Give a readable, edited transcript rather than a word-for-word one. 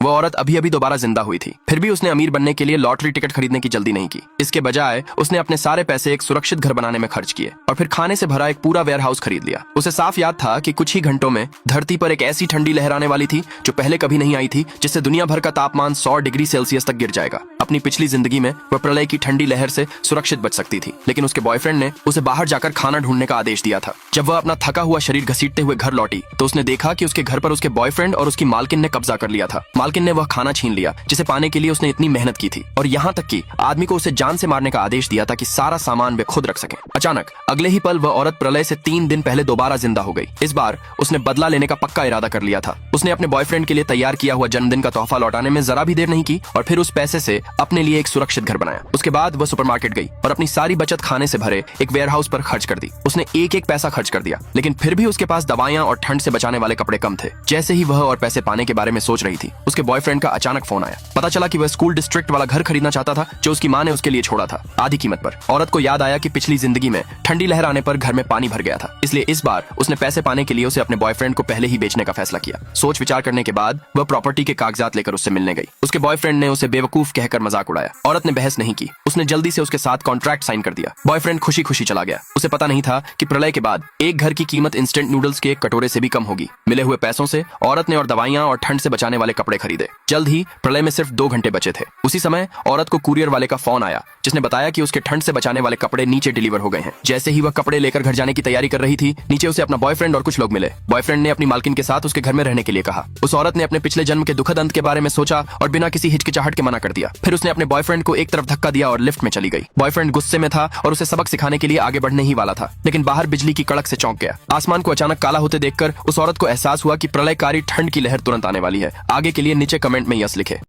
वो औरत अभी अभी दोबारा जिंदा हुई थी। फिर भी उसने अमीर बनने के लिए लॉटरी टिकट खरीदने की जल्दी नहीं की। इसके बजाय उसने अपने सारे पैसे एक सुरक्षित घर बनाने में खर्च किए और फिर खाने से भरा एक पूरा वेयर हाउस खरीद लिया। उसे साफ याद था कि कुछ ही घंटों में धरती पर एक ऐसी ठंडी लहर आने वाली थी जो पहले कभी नहीं आई थी, जिससे दुनिया भर का तापमान 100 डिग्री सेल्सियस तक गिर जाएगा। अपनी पिछली जिंदगी में वह प्रलय की ठंडी लहर से सुरक्षित बच सकती थी, लेकिन उसके बॉयफ्रेंड ने उसे बाहर जाकर खाना ढूंढने का आदेश दिया था। जब वह अपना थका हुआ शरीर घसीटते हुए घर लौटी तो उसने देखा कि उसके घर पर उसके बॉयफ्रेंड और उसकी मालकिन ने कब्जा कर लिया था। मालकिन ने वह खाना छीन लिया जिसे पाने के लिए उसने इतनी मेहनत की थी, और यहाँ तक कि आदमी को उसे जान से मारने का आदेश दिया ताकि सारा सामान वे खुद रख सके। अचानक अगले ही पल वह औरत प्रलय से 3 दिन पहले दोबारा जिंदा हो गई। इस बार उसने बदला लेने का पक्का इरादा कर लिया था। उसने अपने बॉयफ्रेंड के लिए तैयार किया हुआ जन्मदिन का तोहफा लौटाने में जरा भी देर नहीं की और फिर उस पैसे से अपने लिए एक सुरक्षित घर बनाया। उसके बाद वह सुपरमार्केट गई और अपनी सारी बचत खाने से भरे एक वेयरहाउस पर खर्च कर दी। उसने एक एक पैसा खर्च कर दिया, लेकिन फिर भी उसके पास दवाइयां और ठंड से बचाने वाले कपड़े कम थे। जैसे ही वह और पैसे पाने के बारे में सोच रही थी, उसके बॉयफ्रेंड का अचानक फोन आया। पता चला कि वह स्कूल डिस्ट्रिक्ट वाला घर खरीदना चाहता था जो उसकी माँ ने उसके लिए छोड़ा था, आधी कीमत पर। औरत को याद आया कि पिछली जिंदगी में ठंडी लहर आने पर घर में पानी भर गया था, इसलिए इस बार उसने पैसे पाने के लिए उसे अपने बॉयफ्रेंड को पहले ही बेचने का फैसला किया। सोच विचार करने के बाद वह प्रॉपर्टी के कागजात लेकर उससे मिलने गई। उसके बॉयफ्रेंड ने उसे बेवकूफ कहकर मजाक उड़ाया। औरत ने बहस नहीं की, उसने जल्दी से उसके साथ कॉन्ट्रैक्ट साइन कर दिया। बॉयफ्रेंड खुशी खुशी चला गया। उसे पता नहीं था कि प्रलय के बाद एक घर की कीमत इंस्टेंट नूडल्स के एक कटोरे से भी कम होगी। मिले हुए पैसों से औरत ने और दवाइयां और ठंड से बचाने वाले कपड़े खरीदे। जल्द ही प्रलय में सिर्फ 2 घंटे बचे थे। उसी समय औरत को कुरियर वाले का फोन आया, जिसने बताया कि उसके ठंड से बचाने वाले कपड़े नीचे डिलीवर हो गए हैं। जैसे ही वह कपड़े लेकर घर जाने की तैयारी कर रही थी, नीचे उसे अपना बॉयफ्रेंड और कुछ लोग मिले। बॉयफ्रेंड ने अपनी मालकिन के साथ उसके घर में रहने के लिए कहा। उस औरत ने अपने पिछले जन्म के दुखद अंत के बारे में सोचा और बिना किसी हिचकिचाहट के मना कर दिया। फिर उसने अपने बॉयफ्रेंड को एक तरफ धक्का दिया और लिफ्ट में चली गई। बॉयफ्रेंड गुस्से में था और उसे सबक सिखाने के लिए आगे बढ़ने ही वाला था, लेकिन बाहर बिजली की कड़क से चौंक गया। आसमान को अचानक काला होते देखकर उस औरत को एहसास हुआ कि प्रलयकारी ठंड की लहर तुरंत आने वाली है। आगे के लिए नीचे कमेंट में यस लिखे।